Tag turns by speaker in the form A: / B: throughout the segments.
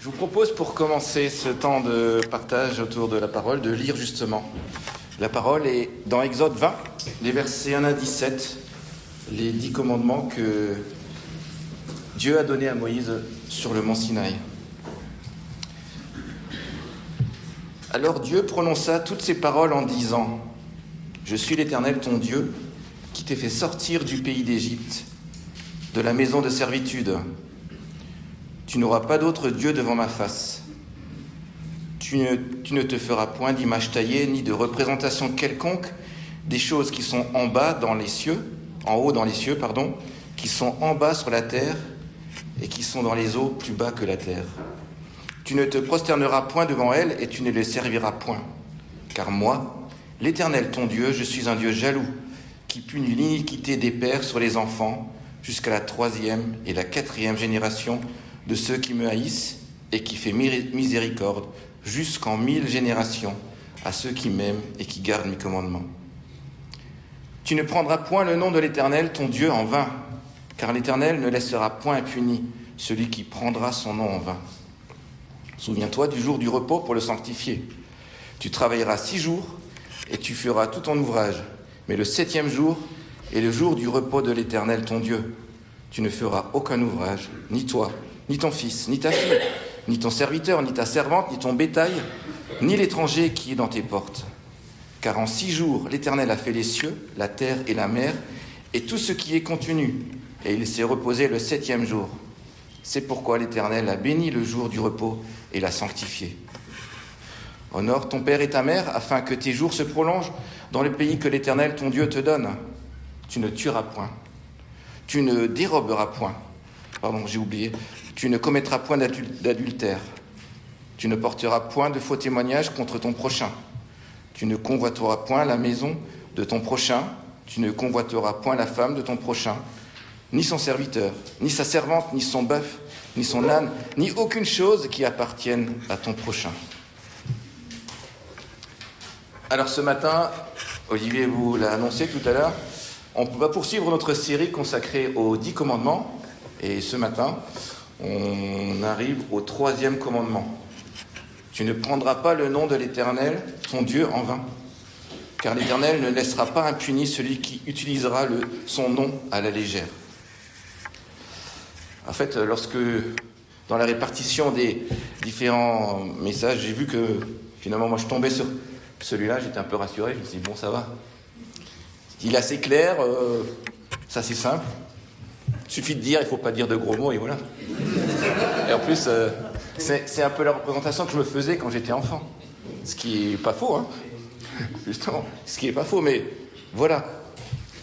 A: vous propose pour commencer ce temps de partage autour de la parole de lire justement. La parole est dans Exode 20, les versets 1 à 17, les 10 commandements que Dieu a donnés à Moïse sur le mont Sinaï. Alors Dieu prononça toutes ces paroles en disant : « Je suis l'Éternel ton Dieu, qui t'ai fait sortir du pays d'Égypte, de la maison de servitude. Tu n'auras pas d'autre Dieu devant ma face. Tu ne te feras point d'image taillée, ni de représentation quelconque des choses qui sont en bas dans les cieux, en haut dans les cieux, qui sont en bas sur la terre et qui sont dans les eaux plus bas que la terre. Tu ne te prosterneras point devant elles et tu ne les serviras point. Car moi, l'Éternel ton Dieu, je suis un Dieu jaloux, qui punit l'iniquité des pères sur les enfants jusqu'à la 3e et la 4e génération de ceux qui me haïssent et qui fait miséricorde jusqu'en 1000 générations à ceux qui m'aiment et qui gardent mes commandements. Tu ne prendras point le nom de l'Éternel ton Dieu en vain, car l'Éternel ne laissera point impuni celui qui prendra son nom en vain. Souviens-toi du jour du repos pour le sanctifier. Tu travailleras 6 jours et tu feras tout ton ouvrage, mais le 7e jour est le jour du repos de l'Éternel ton Dieu. Tu ne feras aucun ouvrage, ni toi, ni ton fils, ni ta fille, ni ton serviteur, ni ta servante, ni ton bétail, ni l'étranger qui est dans tes portes. Car en 6 jours, l'Éternel a fait les cieux, la terre et la mer, et tout ce qui est contenu, et il s'est reposé le 7e jour. C'est pourquoi l'Éternel a béni le jour du repos et l'a sanctifié. Honore ton père et ta mère, afin que tes jours se prolongent dans le pays que l'Éternel ton Dieu te donne. Tu ne tueras point. Tu ne déroberas point. Tu ne commettras point d'adultère. Tu ne porteras point de faux témoignages contre ton prochain. Tu ne convoiteras point la maison de ton prochain. Tu ne convoiteras point la femme de ton prochain, ni son serviteur, ni sa servante, ni son bœuf, ni son âne, ni aucune chose qui appartienne à ton prochain. » Alors ce matin, Olivier vous l'a annoncé tout à l'heure, on va poursuivre notre série consacrée aux 10 commandements. Et ce matin, on arrive au 3e commandement. Tu ne prendras pas le nom de l'Éternel, ton Dieu, en vain, car l'Éternel ne laissera pas impuni celui qui utilisera son nom à la légère. En fait, lorsque, dans la répartition des différents messages, j'ai vu que, finalement, moi, je tombais sur celui-là, j'étais un peu rassuré, je me suis dit, bon, ça va. Il est assez clair, c'est assez simple. Il suffit de dire, il ne faut pas dire de gros mots, et voilà. Et en plus, c'est un peu la représentation que je me faisais quand j'étais enfant. Ce qui n'est pas faux, justement. Ce qui n'est pas faux, mais voilà.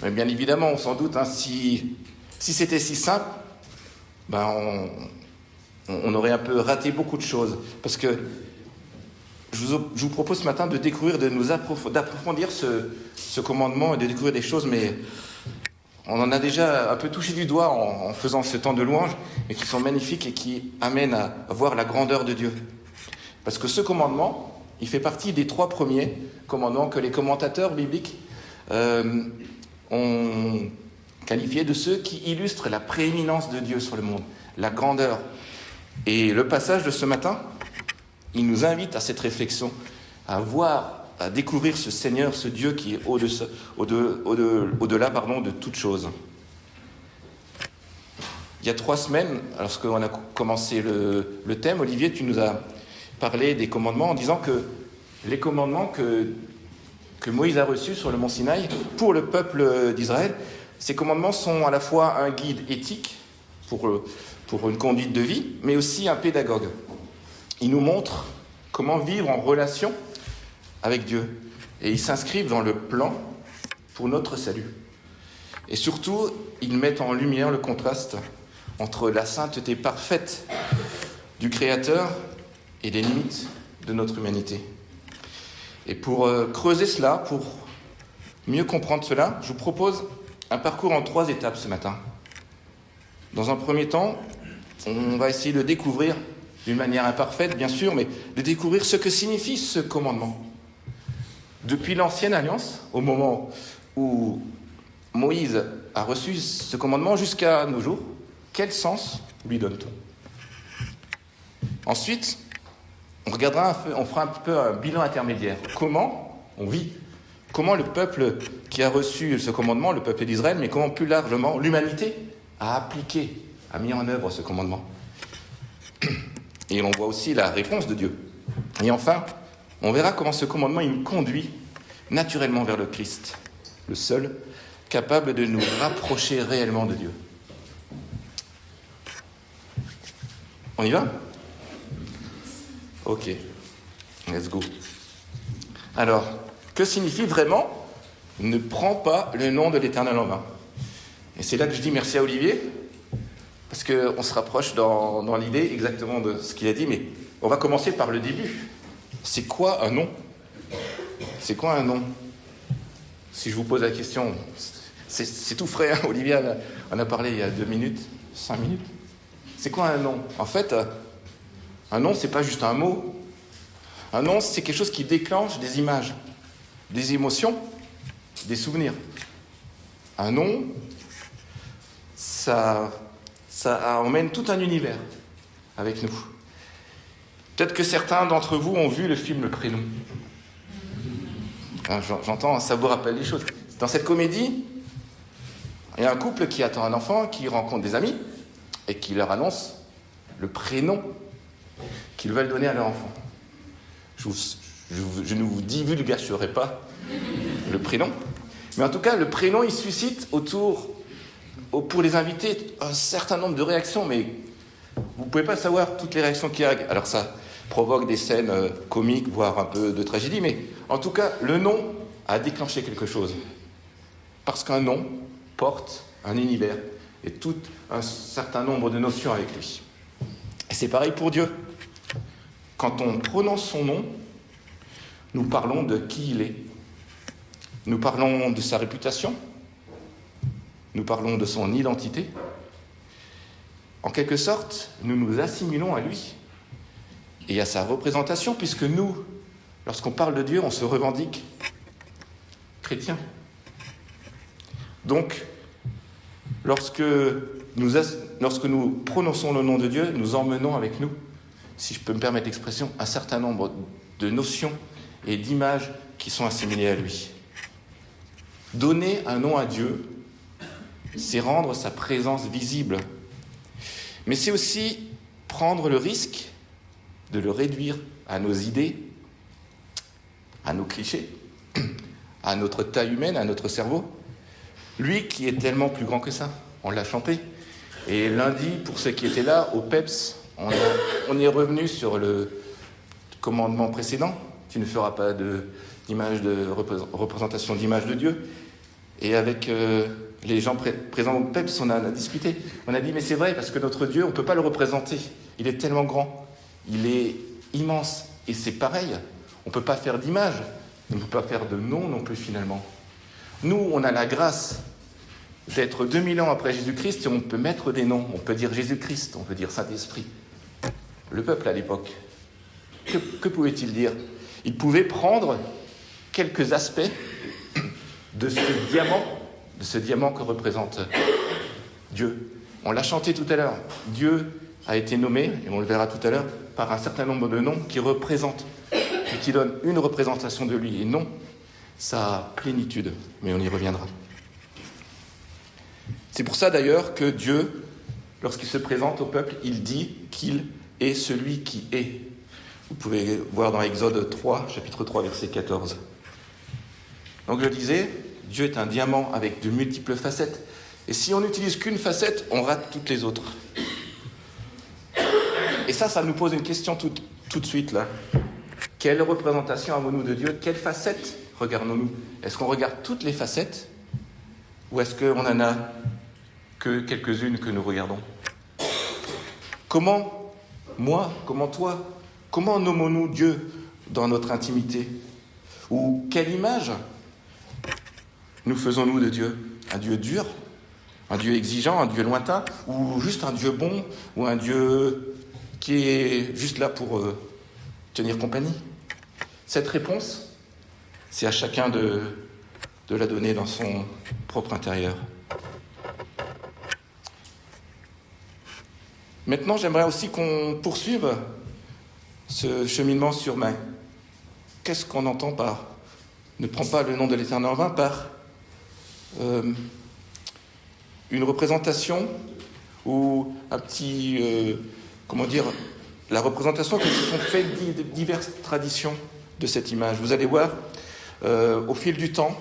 A: Mais bien évidemment, on s'en doute, si c'était si simple, on aurait un peu raté beaucoup de choses. Parce que je vous propose ce matin de découvrir, d'approfondir ce commandement et de découvrir des choses, mais on en a déjà un peu touché du doigt en faisant ce temps de louange, mais qui sont magnifiques et qui amènent à voir la grandeur de Dieu. Parce que ce commandement, il fait partie des 3 premiers commandements que les commentateurs bibliques ont qualifiés de ceux qui illustrent la prééminence de Dieu sur le monde, la grandeur. Et le passage de ce matin, il nous invite à cette réflexion, à découvrir ce Seigneur, ce Dieu qui est au-delà de toute chose. Il y a 3 semaines, lorsqu'on a commencé le thème, Olivier, tu nous as parlé des commandements en disant que les commandements que Moïse a reçus sur le mont Sinaï pour le peuple d'Israël, ces commandements sont à la fois un guide éthique pour une conduite de vie, mais aussi un pédagogue. Ils nous montrent comment vivre en relation avec Dieu. Et ils s'inscrivent dans le plan pour notre salut. Et surtout, ils mettent en lumière le contraste entre la sainteté parfaite du Créateur et les limites de notre humanité. Et pour creuser cela, pour mieux comprendre cela, je vous propose un parcours en 3 étapes ce matin. Dans un premier temps, on va essayer de découvrir, d'une manière imparfaite bien sûr, mais de découvrir ce que signifie ce commandement. Depuis l'Ancienne Alliance, au moment où Moïse a reçu ce commandement jusqu'à nos jours, quel sens lui donne-t-on ? Ensuite, on fera un peu un bilan intermédiaire. Comment on vit? Comment le peuple qui a reçu ce commandement, le peuple d'Israël, mais comment plus largement l'humanité a appliqué, a mis en œuvre ce commandement? Et on voit aussi la réponse de Dieu. Et enfin, on verra comment ce commandement il nous conduit naturellement vers le Christ, le seul capable de nous rapprocher réellement de Dieu. On y va? Ok, let's go. Alors, que signifie vraiment « ne prends pas le nom de l'Éternel en vain » ? Et c'est là que je dis merci à Olivier, parce qu'on se rapproche dans l'idée exactement de ce qu'il a dit, mais on va commencer par le début. C'est quoi un nom ? C'est quoi un nom ? Si je vous pose la question, c'est tout frais, hein ? Olivier en a parlé il y a 2 minutes, 5 minutes. C'est quoi un nom ? En fait, un nom, c'est pas juste un mot. Un nom, c'est quelque chose qui déclenche des images, des émotions, des souvenirs. Un nom, ça emmène tout un univers avec nous. Peut-être que certains d'entre vous ont vu le film Le Prénom. J'entends, ça vous rappelle des choses. Dans cette comédie, il y a un couple qui attend un enfant, qui rencontre des amis et qui leur annonce le prénom qu'ils veulent donner à leur enfant. Je ne vous divulgacherai pas le prénom, mais en tout cas, le prénom, il suscite pour les invités, un certain nombre de réactions, mais vous ne pouvez pas savoir toutes les réactions qu'il y a. Alors ça provoque des scènes comiques, voire un peu de tragédie, mais en tout cas, le nom a déclenché quelque chose. Parce qu'un nom porte un univers et tout un certain nombre de notions avec lui. Et c'est pareil pour Dieu. Quand on prononce son nom, nous parlons de qui il est. Nous parlons de sa réputation. Nous parlons de son identité. En quelque sorte, nous nous assimilons à lui et à sa représentation, puisque nous, lorsqu'on parle de Dieu, on se revendique chrétien. Donc, lorsque nous prononçons le nom de Dieu, nous emmenons avec nous, si je peux me permettre l'expression, un certain nombre de notions et d'images qui sont assimilées à lui. Donner un nom à Dieu, c'est rendre sa présence visible. Mais c'est aussi prendre le risque de le réduire à nos idées, à nos clichés, à notre taille humaine, à notre cerveau. Lui qui est tellement plus grand que ça, on l'a chanté. Et lundi, pour ceux qui étaient là, au PEPS, on est revenu sur le commandement précédent. Tu ne feras pas d'image de représentation d'image de Dieu. Et avec les gens présents au PEPS, on a discuté. On a dit, mais c'est vrai, parce que notre Dieu, on ne peut pas le représenter. Il est tellement grand. Il est immense. Et c'est pareil. On ne peut pas faire d'image. On ne peut pas faire de nom non plus, finalement. Nous, on a la grâce d'être 2000 ans après Jésus-Christ et on peut mettre des noms. On peut dire Jésus-Christ, on peut dire Saint-Esprit. Le peuple, à l'époque, que pouvait-il dire ? Il pouvait prendre quelques aspects de ce diamant que représente Dieu. On l'a chanté tout à l'heure. Dieu a été nommé, et on le verra tout à l'heure, par un certain nombre de noms qui représentent, et qui donnent une représentation de lui, et non sa plénitude. Mais on y reviendra. C'est pour ça d'ailleurs que Dieu, lorsqu'il se présente au peuple, il dit qu'il est celui qui est. Vous pouvez voir dans Exode 3, chapitre 3, verset 14. Donc je disais, Dieu est un diamant avec de multiples facettes. Et si on n'utilise qu'une facette, on rate toutes les autres. Et ça nous pose une question tout de suite là. Quelle représentation avons-nous de Dieu ? Quelle facette regardons-nous ? Est-ce qu'on regarde toutes les facettes ? Ou est-ce qu'on n'en a que quelques-unes que nous regardons ? Comment, moi, comment toi, comment nommons-nous Dieu dans notre intimité ? Ou quelle image nous faisons-nous de Dieu ? Un Dieu dur ? Un Dieu exigeant ? Un Dieu lointain ? Ou juste un Dieu bon ? Ou un Dieu qui est juste là pour tenir compagnie ? Cette réponse, c'est à chacun de la donner dans son propre intérieur. Maintenant, j'aimerais aussi qu'on poursuive ce cheminement sur main. Qu'est-ce qu'on entend par ne prends pas le nom de l'Éternel en vain, par une représentation ou un petit, la représentation que se sont faites diverses traditions de cette image. Vous allez voir au fil du temps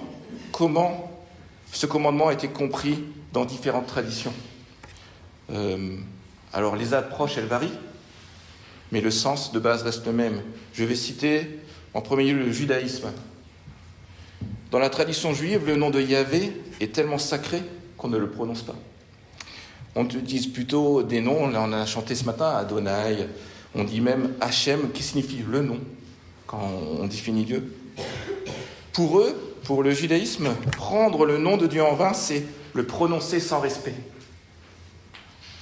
A: comment ce commandement a été compris dans différentes traditions. Alors les approches, elles varient, mais le sens de base reste le même. Je vais citer en premier lieu le judaïsme. Dans la tradition juive, le nom de Yahvé est tellement sacré qu'on ne le prononce pas. On utilise plutôt des noms, on en a chanté ce matin, Adonai, on dit même Hachem, qui signifie le nom, quand on définit Dieu. Pour eux, pour le judaïsme, prendre le nom de Dieu en vain, c'est le prononcer sans respect.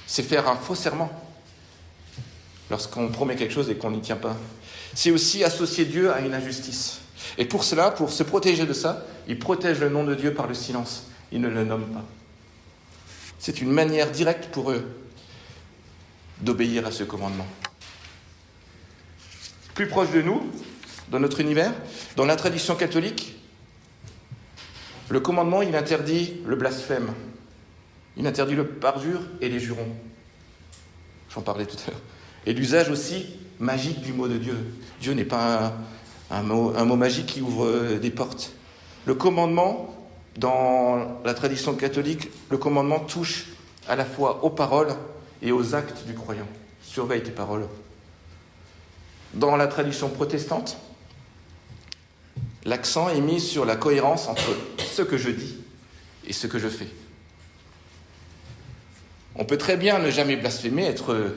A: C'est faire un faux serment lorsqu'on promet quelque chose et qu'on n'y tient pas. C'est aussi associer Dieu à une injustice. Et pour cela, pour se protéger de ça, ils protègent le nom de Dieu par le silence. Ils ne le nomment pas. C'est une manière directe pour eux d'obéir à ce commandement. Plus proche de nous, dans notre univers, dans la tradition catholique, le commandement, il interdit le blasphème. Il interdit le parjure et les jurons. J'en parlais tout à l'heure. Et l'usage aussi magique du mot de Dieu. Dieu n'est pas un mot magique qui ouvre des portes. Le commandement, dans la tradition catholique, le commandement touche à la fois aux paroles et aux actes du croyant. Surveille tes paroles. Dans la tradition protestante, l'accent est mis sur la cohérence entre ce que je dis et ce que je fais. On peut très bien ne jamais blasphémer, être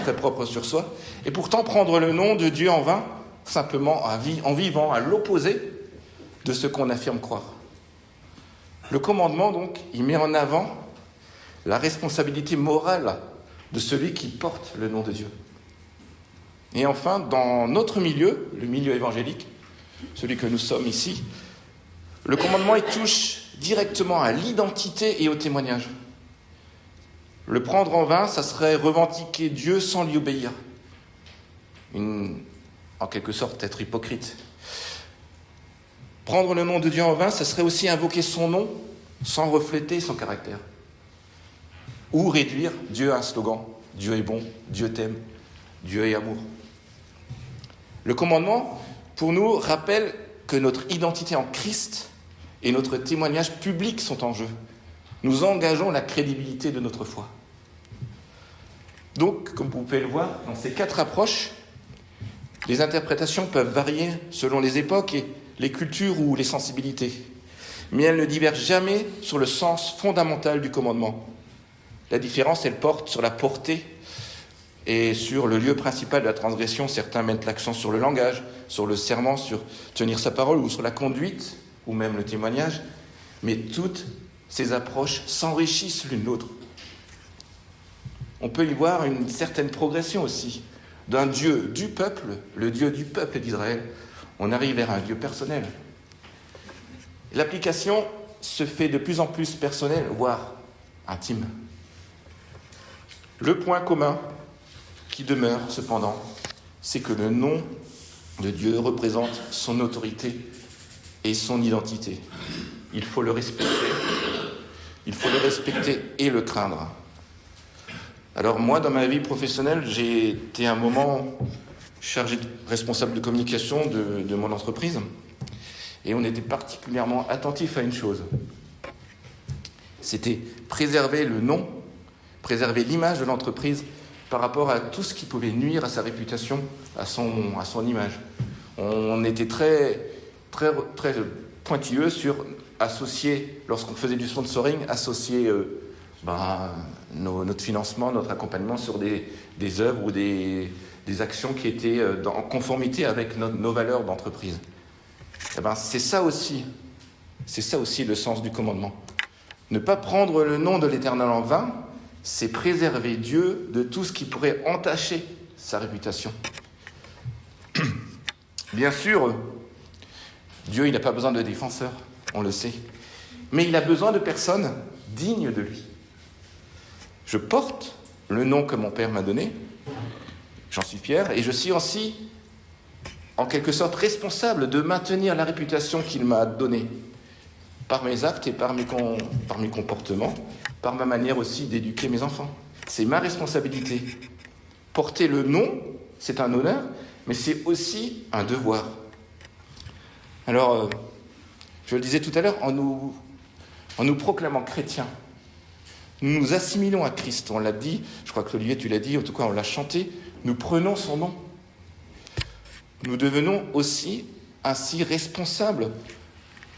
A: très propre sur soi, et pourtant prendre le nom de Dieu en vain, simplement en vivant à l'opposé de ce qu'on affirme croire. Le commandement, donc, il met en avant la responsabilité morale de celui qui porte le nom de Dieu. Et enfin, dans notre milieu, le milieu évangélique, celui que nous sommes ici, le commandement, il touche directement à l'identité et au témoignage. Le prendre en vain, ça serait revendiquer Dieu sans lui obéir. En quelque sorte, être hypocrite. Prendre le nom de Dieu en vain, ça serait aussi invoquer son nom sans refléter son caractère. Ou réduire Dieu à un slogan. Dieu est bon, Dieu t'aime, Dieu est amour. Le commandement, pour nous, rappelle que notre identité en Christ et notre témoignage public sont en jeu. Nous engageons la crédibilité de notre foi. Donc, comme vous pouvez le voir, dans ces 4 approches, les interprétations peuvent varier selon les époques et les cultures ou les sensibilités. Mais elles ne divergent jamais sur le sens fondamental du commandement. La différence, elle porte sur la portée et sur le lieu principal de la transgression. Certains mettent l'accent sur le langage, sur le serment, sur tenir sa parole ou sur la conduite, ou même le témoignage. Mais toutes ces approches s'enrichissent l'une l'autre. On peut y voir une certaine progression aussi. D'un Dieu du peuple, le Dieu du peuple d'Israël, on arrive vers un Dieu personnel. L'application se fait de plus en plus personnelle, voire intime. Le point commun qui demeure, cependant, c'est que le nom de Dieu représente son autorité et son identité. Il faut le respecter. Il faut le respecter et le craindre. Alors moi, dans ma vie professionnelle, j'ai été un moment chargé de responsable de communication de mon entreprise. Et on était particulièrement attentif à une chose. C'était préserver le nom, préserver l'image de l'entreprise par rapport à tout ce qui pouvait nuire à sa réputation, à son image. On était très, très, très pointilleux sur associer, lorsqu'on faisait du sponsoring, associer notre financement, notre accompagnement sur des œuvres ou des actions qui étaient en conformité avec nos valeurs d'entreprise. C'est ça aussi le sens du commandement. Ne pas prendre le nom de l'Éternel en vain, c'est préserver Dieu de tout ce qui pourrait entacher sa réputation. Bien sûr, Dieu, il n'a pas besoin de défenseurs, on le sait. Mais il a besoin de personnes dignes de lui. Je porte le nom que mon Père m'a donné, J'en suis fier et je suis aussi, en quelque sorte, responsable de maintenir la réputation qu'il m'a donnée par mes actes et par mes comportements, par ma manière aussi d'éduquer mes enfants. C'est ma responsabilité. Porter le nom, c'est un honneur, mais c'est aussi un devoir. Alors, je le disais tout à l'heure, en nous proclamant chrétiens, nous nous assimilons à Christ. On l'a dit, je crois que Olivier, tu l'as dit, en tout cas on l'a chanté, nous prenons son nom. Nous devenons aussi ainsi responsables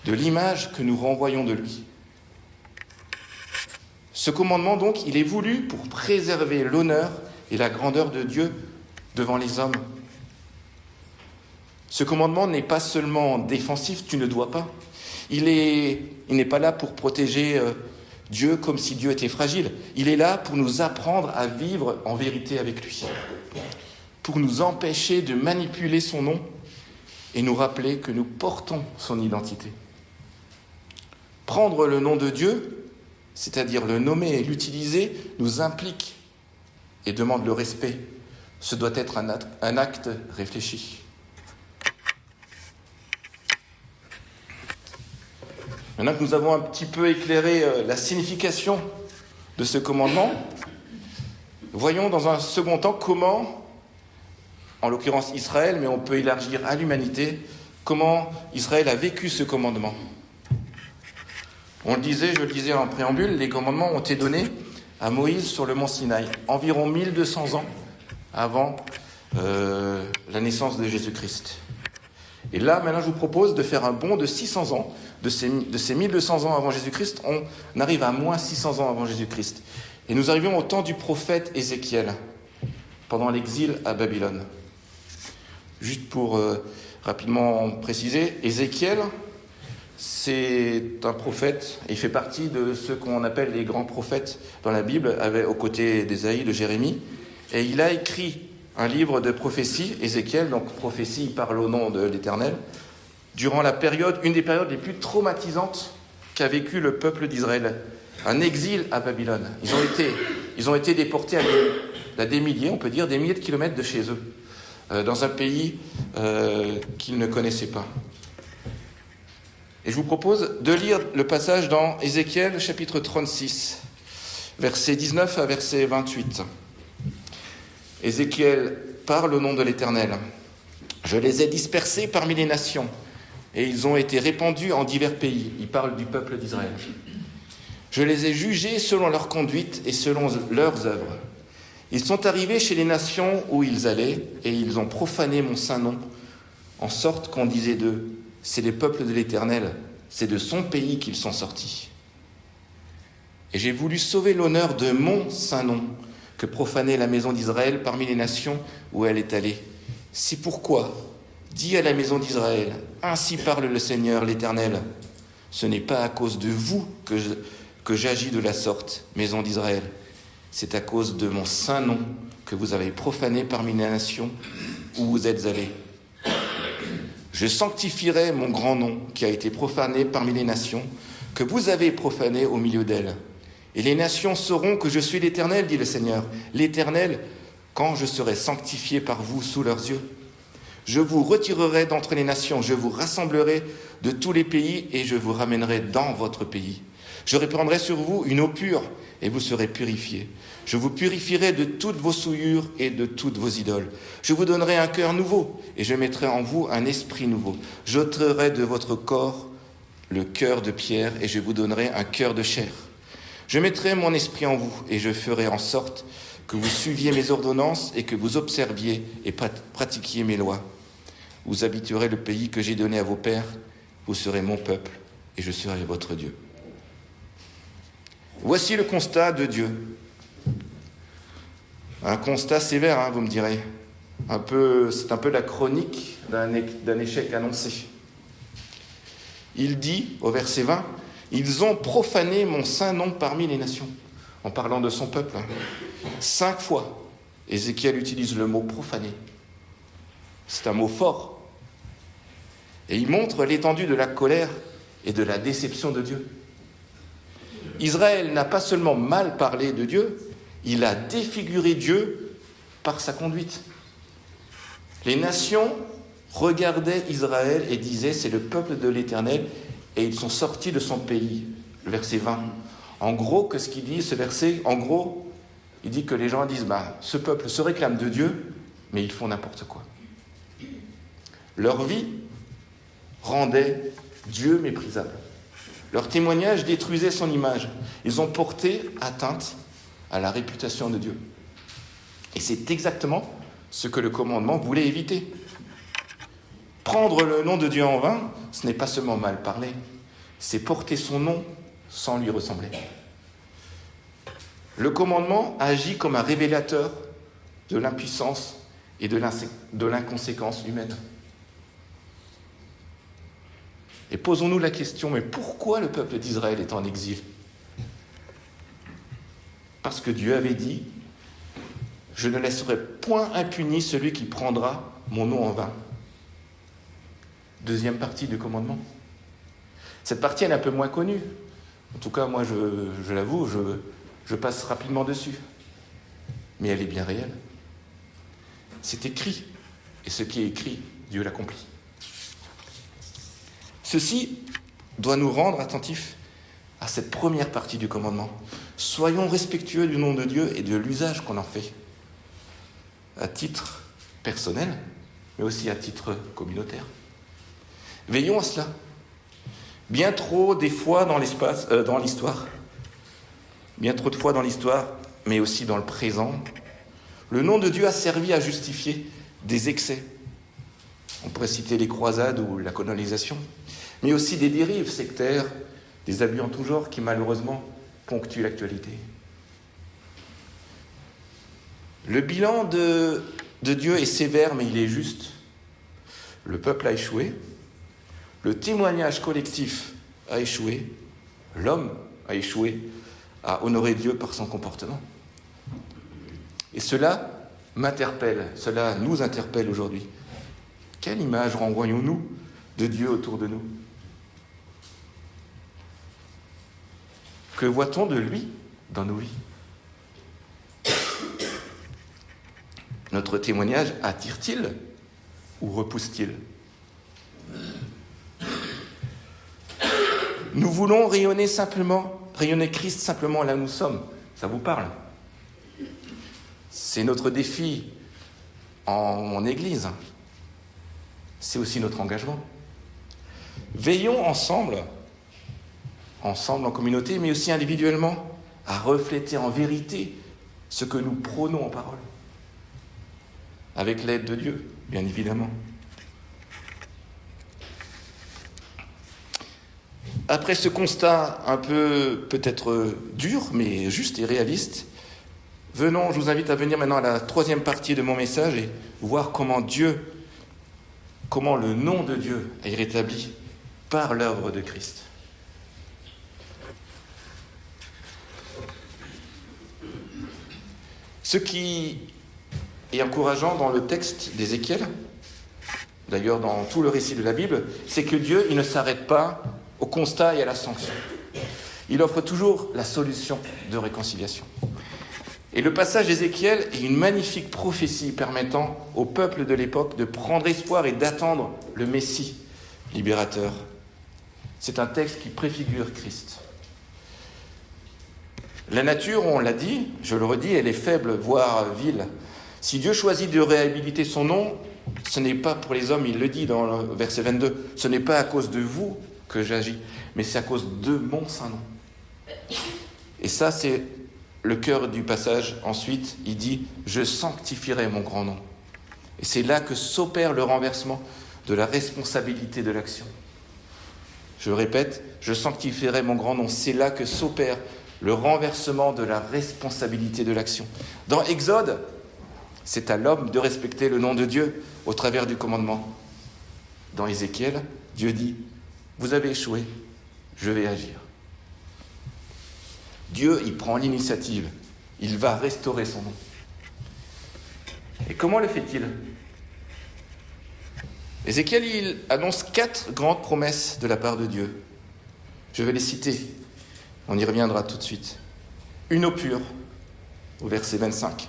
A: de l'image que nous renvoyons de lui. Ce commandement, donc, il est voulu pour préserver l'honneur et la grandeur de Dieu devant les hommes. Ce commandement n'est pas seulement défensif, tu ne dois pas. Il n'est pas là pour protéger Dieu comme si Dieu était fragile. Il est là pour nous apprendre à vivre en vérité avec lui, pour nous empêcher de manipuler son nom et nous rappeler que nous portons son identité. Prendre le nom de Dieu, c'est-à-dire le nommer et l'utiliser, nous implique et demande le respect. Ce doit être un acte réfléchi. Maintenant que nous avons un petit peu éclairé la signification de ce commandement, voyons dans un second temps comment, en l'occurrence Israël, mais on peut élargir à l'humanité, comment Israël a vécu ce commandement. Je le disais en préambule, les commandements ont été donnés à Moïse sur le mont Sinaï, environ 1200 ans avant la naissance de Jésus-Christ. Et là, maintenant, je vous propose de faire un bond de 600 ans. De ces 1200 ans avant Jésus-Christ, on arrive à moins 600 ans avant Jésus-Christ. Et nous arrivons au temps du prophète Ézéchiel, pendant l'exil à Babylone. Juste pour rapidement préciser, Ézéchiel, c'est un prophète, et il fait partie de ceux qu'on appelle les grands prophètes dans la Bible, aux côtés d'Ésaïe, de Jérémie. Et il a écrit un livre de prophétie, Ézéchiel, donc prophétie, il parle au nom de l'Éternel, durant une des périodes les plus traumatisantes qu'a vécu le peuple d'Israël, un exil à Babylone. Ils ont été déportés à des milliers, on peut dire, des milliers de kilomètres de chez eux, dans un pays qu'ils ne connaissaient pas. Et je vous propose de lire le passage dans Ézéchiel, chapitre 36, versets 19 à verset 28. Ézéchiel parle au nom de l'Éternel. « Je les ai dispersés parmi les nations, et ils ont été répandus en divers pays. » Il parle du peuple d'Israël. « Je les ai jugés selon leur conduite et selon leurs œuvres. Ils sont arrivés chez les nations où ils allaient, et ils ont profané mon saint nom, en sorte qu'on disait d'eux, c'est les peuples de l'Éternel, c'est de son pays qu'ils sont sortis. Et j'ai voulu sauver l'honneur de mon saint nom, que profanait la maison d'Israël parmi les nations où elle est allée. C'est pourquoi, dis à la maison d'Israël, ainsi parle le Seigneur l'Éternel, ce n'est pas à cause de vous que j'agis de la sorte, maison d'Israël, c'est à cause de mon saint nom que vous avez profané parmi les nations où vous êtes allés. Je sanctifierai mon grand nom qui a été profané parmi les nations, que vous avez profané au milieu d'elles. Et les nations sauront que je suis l'Éternel, dit le Seigneur, l'Éternel, quand je serai sanctifié par vous sous leurs yeux. Je vous retirerai d'entre les nations, je vous rassemblerai de tous les pays et je vous ramènerai dans votre pays. Je répandrai sur vous une eau pure et vous serez purifiés. Je vous purifierai de toutes vos souillures et de toutes vos idoles. Je vous donnerai un cœur nouveau et je mettrai en vous un esprit nouveau. J'ôterai de votre corps le cœur de pierre et je vous donnerai un cœur de chair. Je mettrai mon esprit en vous et je ferai en sorte que vous suiviez mes ordonnances et que vous observiez et pratiquiez mes lois. Vous habiterez le pays que j'ai donné à vos pères, vous serez mon peuple et je serai votre Dieu. Voici le constat de Dieu. Un constat sévère, vous me direz. C'est un peu la chronique d'un échec annoncé. Il dit, au verset 20, « Ils ont profané mon saint nom parmi les nations », en parlant de son peuple. 5 fois, Ézéchiel utilise le mot « profaner ». C'est un mot fort. Et il montre l'étendue de la colère et de la déception de Dieu. Israël n'a pas seulement mal parlé de Dieu, il a défiguré Dieu par sa conduite. Les nations regardaient Israël et disaient « c'est le peuple de l'Éternel et ils sont sortis de son pays ». Le verset 20. En gros, qu'est-ce qu'il dit ce verset? En gros, il dit que les gens disent « ce peuple se réclame de Dieu, mais ils font n'importe quoi ». Leur vie rendait Dieu méprisable. Leur témoignage détruisait son image. Ils ont porté atteinte à la réputation de Dieu. Et c'est exactement ce que le commandement voulait éviter. Prendre le nom de Dieu en vain, ce n'est pas seulement mal parler, c'est porter son nom sans lui ressembler. Le commandement agit comme un révélateur de l'impuissance et de l'inconséquence humaine. Et posons-nous la question, mais pourquoi le peuple d'Israël est en exil? Parce que Dieu avait dit « Je ne laisserai point impuni celui qui prendra mon nom en vain ». Deuxième partie du commandement. Cette partie, elle est un peu moins connue. En tout cas, moi, je l'avoue, je passe rapidement dessus. Mais elle est bien réelle. C'est écrit. Et ce qui est écrit, Dieu l'accomplit. Ceci doit nous rendre attentifs à cette première partie du commandement. Soyons respectueux du nom de Dieu et de l'usage qu'on en fait, à titre personnel, mais aussi à titre communautaire. Veillons à cela. Bien trop des fois dans l'histoire, bien trop de fois dans l'histoire, mais aussi dans le présent, le nom de Dieu a servi à justifier des excès. On pourrait citer les croisades ou la colonisation, mais aussi des dérives sectaires, des abus en tout genre qui malheureusement ponctuent l'actualité. Le bilan de Dieu est sévère, mais il est juste. Le peuple a échoué, le témoignage collectif a échoué, l'homme a échoué à honorer Dieu par son comportement. Et cela m'interpelle, cela nous interpelle aujourd'hui. Quelle image renvoyons-nous de Dieu autour de nous? Que voit-on de lui dans nos vies? Notre témoignage attire-t-il ou repousse-t-il? Nous voulons rayonner Christ simplement là où nous sommes. Ça vous parle? C'est notre défi en Église. C'est aussi notre engagement. Veillons ensemble en communauté, mais aussi individuellement, à refléter en vérité ce que nous prônons en parole. Avec l'aide de Dieu, bien évidemment. Après ce constat un peu peut-être dur, mais juste et réaliste, je vous invite à venir maintenant à la troisième partie de mon message et voir comment le nom de Dieu est rétabli par l'œuvre de Christ. Ce qui est encourageant dans le texte d'Ézéchiel, d'ailleurs dans tout le récit de la Bible, c'est que Dieu, il ne s'arrête pas au constat et à la sanction. Il offre toujours la solution de réconciliation. Et le passage d'Ézéchiel est une magnifique prophétie permettant au peuple de l'époque de prendre espoir et d'attendre le Messie libérateur. C'est un texte qui préfigure Christ. La nature, on l'a dit, je le redis, elle est faible, voire vile. Si Dieu choisit de réhabiliter son nom, ce n'est pas pour les hommes, il le dit dans le verset 22, ce n'est pas à cause de vous que j'agis, mais c'est à cause de mon saint nom. Et ça, c'est le cœur du passage. Ensuite, il dit « Je sanctifierai mon grand nom ». Et c'est là que s'opère le renversement de la responsabilité de l'action. Je répète, « Je sanctifierai mon grand nom ». C'est là que s'opère le renversement de la responsabilité de l'action. Dans Exode, c'est à l'homme de respecter le nom de Dieu au travers du commandement. Dans Ézéchiel, Dieu dit « Vous avez échoué, je vais agir ». Dieu, il prend l'initiative. Il va restaurer son nom. Et comment le fait-il? Ézéchiel, il annonce 4 grandes promesses de la part de Dieu. Je vais les citer. On y reviendra tout de suite. Une eau pure, au verset 25.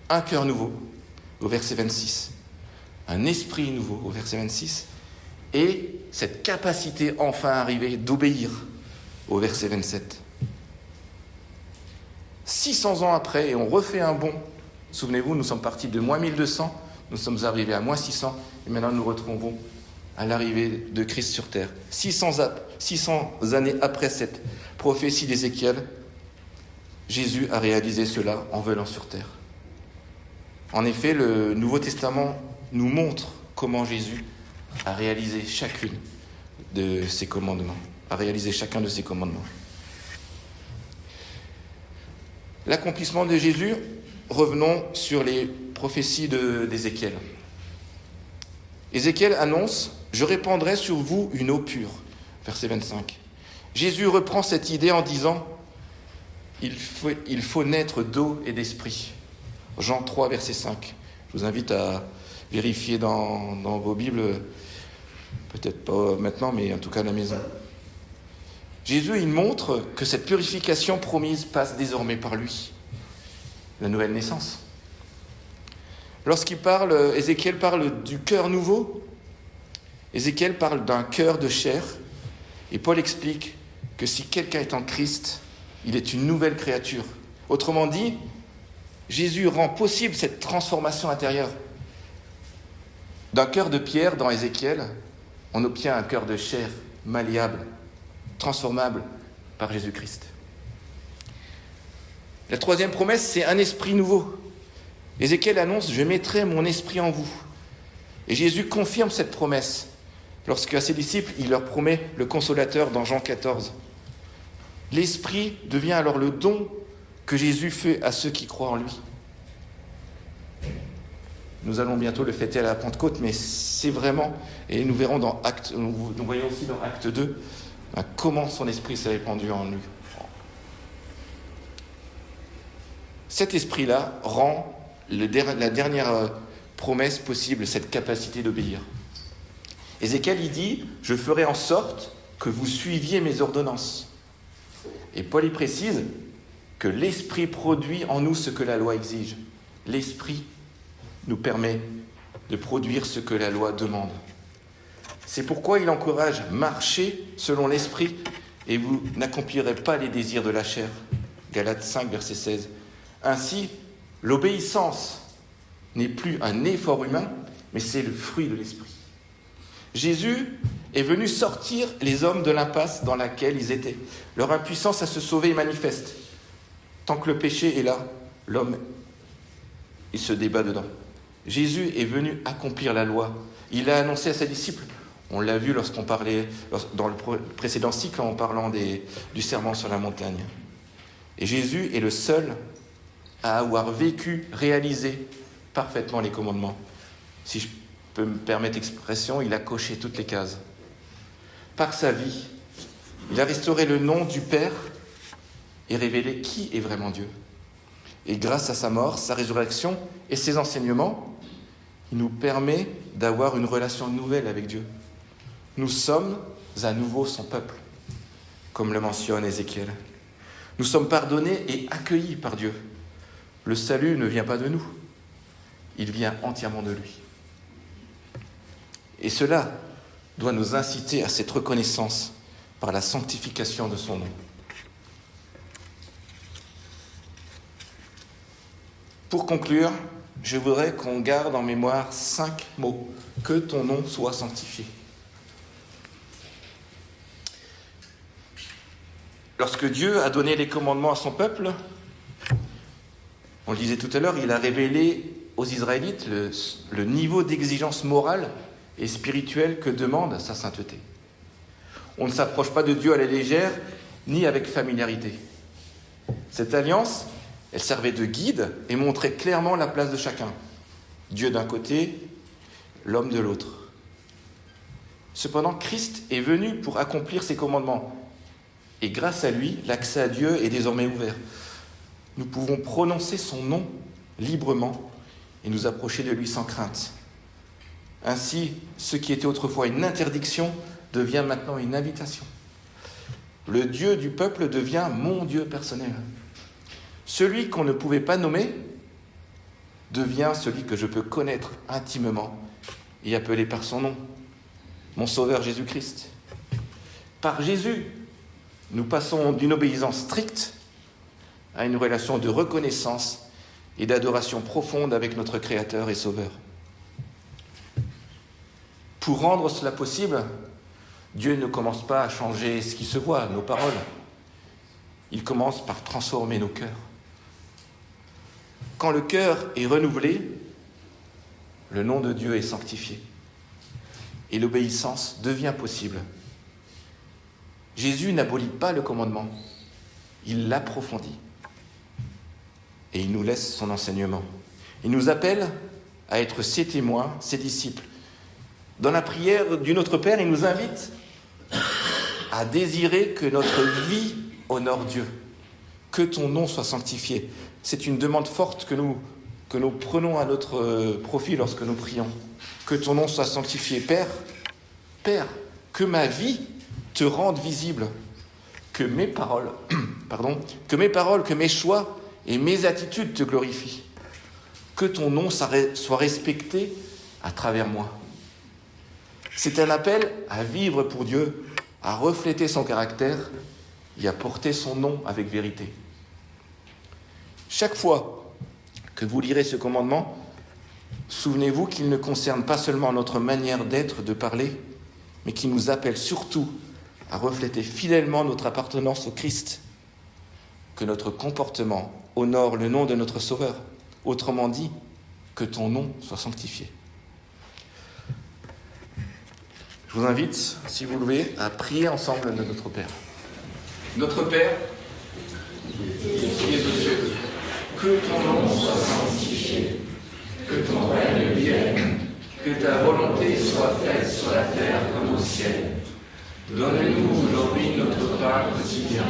A: Un cœur nouveau, au verset 26. un esprit nouveau, au verset 26, et cette capacité enfin arrivée d'obéir, au verset 27. 600 ans après, et on refait un bond. Souvenez-vous, nous sommes partis de moins 1200, nous sommes arrivés à moins 600, et maintenant nous retrouvons à l'arrivée de Christ sur terre. 600 années après cette prophétie d'Ézéchiel, Jésus a réalisé cela en venant sur terre. En effet, le Nouveau Testament nous montre comment Jésus a réalisé chacun de ses commandements. L'accomplissement de Jésus, revenons sur les prophéties d'Ézéchiel. Ézéchiel annonce « Je répandrai sur vous une eau pure », verset 25. Jésus reprend cette idée en disant « Il faut naître d'eau et d'esprit ». Jean 3, verset 5. Je vous invite à vérifier dans vos Bibles, peut-être pas maintenant, mais en tout cas à la maison. Jésus, il montre que cette purification promise passe désormais par lui, la nouvelle naissance. Ézéchiel parle du cœur nouveau. Ézéchiel parle d'un cœur de chair. Et Paul explique que si quelqu'un est en Christ, il est une nouvelle créature. Autrement dit, Jésus rend possible cette transformation intérieure. D'un cœur de pierre, dans Ézéchiel, on obtient un cœur de chair, malléable, transformable par Jésus-Christ. La troisième promesse, c'est un esprit nouveau. Ézéchiel annonce « Je mettrai mon esprit en vous ». Et Jésus confirme cette promesse lorsqu'à ses disciples, il leur promet le consolateur dans Jean 14. L'esprit devient alors le don que Jésus fait à ceux qui croient en lui. Nous allons bientôt le fêter à la Pentecôte, mais c'est vraiment, et nous verrons nous voyons aussi dans Acte 2, comment son esprit s'est répandu en lui. Cet esprit-là rend la dernière promesse possible, cette capacité d'obéir. Ézéchiel, il dit « Je ferai en sorte que vous suiviez mes ordonnances ». Et Paul y précise que l'esprit produit en nous ce que la loi exige. L'esprit nous permet de produire ce que la loi demande. C'est pourquoi il encourage « Marchez selon l'esprit et vous n'accomplirez pas les désirs de la chair ». Galates 5, verset 16. Ainsi, l'obéissance n'est plus un effort humain, mais c'est le fruit de l'esprit. Jésus est venu sortir les hommes de l'impasse dans laquelle ils étaient. Leur impuissance à se sauver est manifeste. Tant que le péché est là, l'homme, il se débat dedans. Jésus est venu accomplir la loi. Il a annoncé à ses disciples, on l'a vu lorsqu'on parlait, dans le précédent cycle, en parlant du serment sur la montagne. Et Jésus est le seul à avoir vécu, réalisé parfaitement les commandements. Si je peux me permettre l'expression, il a coché toutes les cases. Par sa vie, il a restauré le nom du Père et révélé qui est vraiment Dieu. Et grâce à sa mort, sa résurrection et ses enseignements, il nous permet d'avoir une relation nouvelle avec Dieu. Nous sommes à nouveau son peuple, comme le mentionne Ézéchiel. Nous sommes pardonnés et accueillis par Dieu. Le salut ne vient pas de nous, il vient entièrement de lui. Et cela doit nous inciter à cette reconnaissance par la sanctification de son nom. Pour conclure, je voudrais qu'on garde en mémoire 5 mots. Que ton nom soit sanctifié. Lorsque Dieu a donné les commandements à son peuple, on le disait tout à l'heure, il a révélé aux Israélites le niveau d'exigence morale et spirituelle que demande sa sainteté. On ne s'approche pas de Dieu à la légère, ni avec familiarité. Cette alliance, elle servait de guide et montrait clairement la place de chacun. Dieu d'un côté, l'homme de l'autre. Cependant, Christ est venu pour accomplir ses commandements. Et grâce à lui, l'accès à Dieu est désormais ouvert. Nous pouvons prononcer son nom librement et nous approcher de lui sans crainte. Ainsi, ce qui était autrefois une interdiction devient maintenant une invitation. Le Dieu du peuple devient mon Dieu personnel. Celui qu'on ne pouvait pas nommer devient celui que je peux connaître intimement et appelé par son nom, mon Sauveur Jésus-Christ. Par Jésus, nous passons d'une obéissance stricte à une relation de reconnaissance et d'adoration profonde avec notre Créateur et Sauveur. Pour rendre cela possible, Dieu ne commence pas à changer ce qui se voit, nos paroles. Il commence par transformer nos cœurs. Quand le cœur est renouvelé, le nom de Dieu est sanctifié et l'obéissance devient possible. Jésus n'abolit pas le commandement, il l'approfondit et il nous laisse son enseignement. Il nous appelle à être ses témoins, ses disciples. Dans la prière du Notre Père, il nous invite à désirer que notre vie honore Dieu, que ton nom soit sanctifié. C'est une demande forte que nous prenons à notre profit lorsque nous prions. Que ton nom soit sanctifié. Père, que ma vie te rende visible, que mes paroles, que mes choix et mes attitudes te glorifient, que ton nom soit respecté à travers moi. C'est un appel à vivre pour Dieu, à refléter son caractère et à porter son nom avec vérité. Chaque fois que vous lirez ce commandement, souvenez-vous qu'il ne concerne pas seulement notre manière d'être, de parler, mais qu'il nous appelle surtout à refléter fidèlement notre appartenance au Christ, que notre comportement honore le nom de notre Sauveur. Autrement dit, que ton nom soit sanctifié. Je vous invite, si vous le voulez, à prier ensemble de notre Père. Notre Père, qui es aux cieux, que ton nom soit sanctifié, que ton règne vienne, que ta volonté soit faite sur la terre comme au ciel. Donne-nous aujourd'hui notre pain quotidien.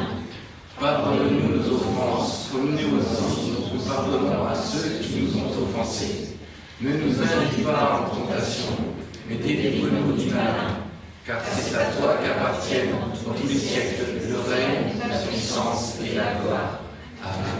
A: Pardonne-nous nos offenses, comme nous aussi nous pardonnons à ceux qui nous ont offensés. Ne nous induis pas en tentation, mais délivre-nous du malin. Car c'est à toi qu'appartiennent dans tous les siècles le règne, la puissance et la gloire. Amen.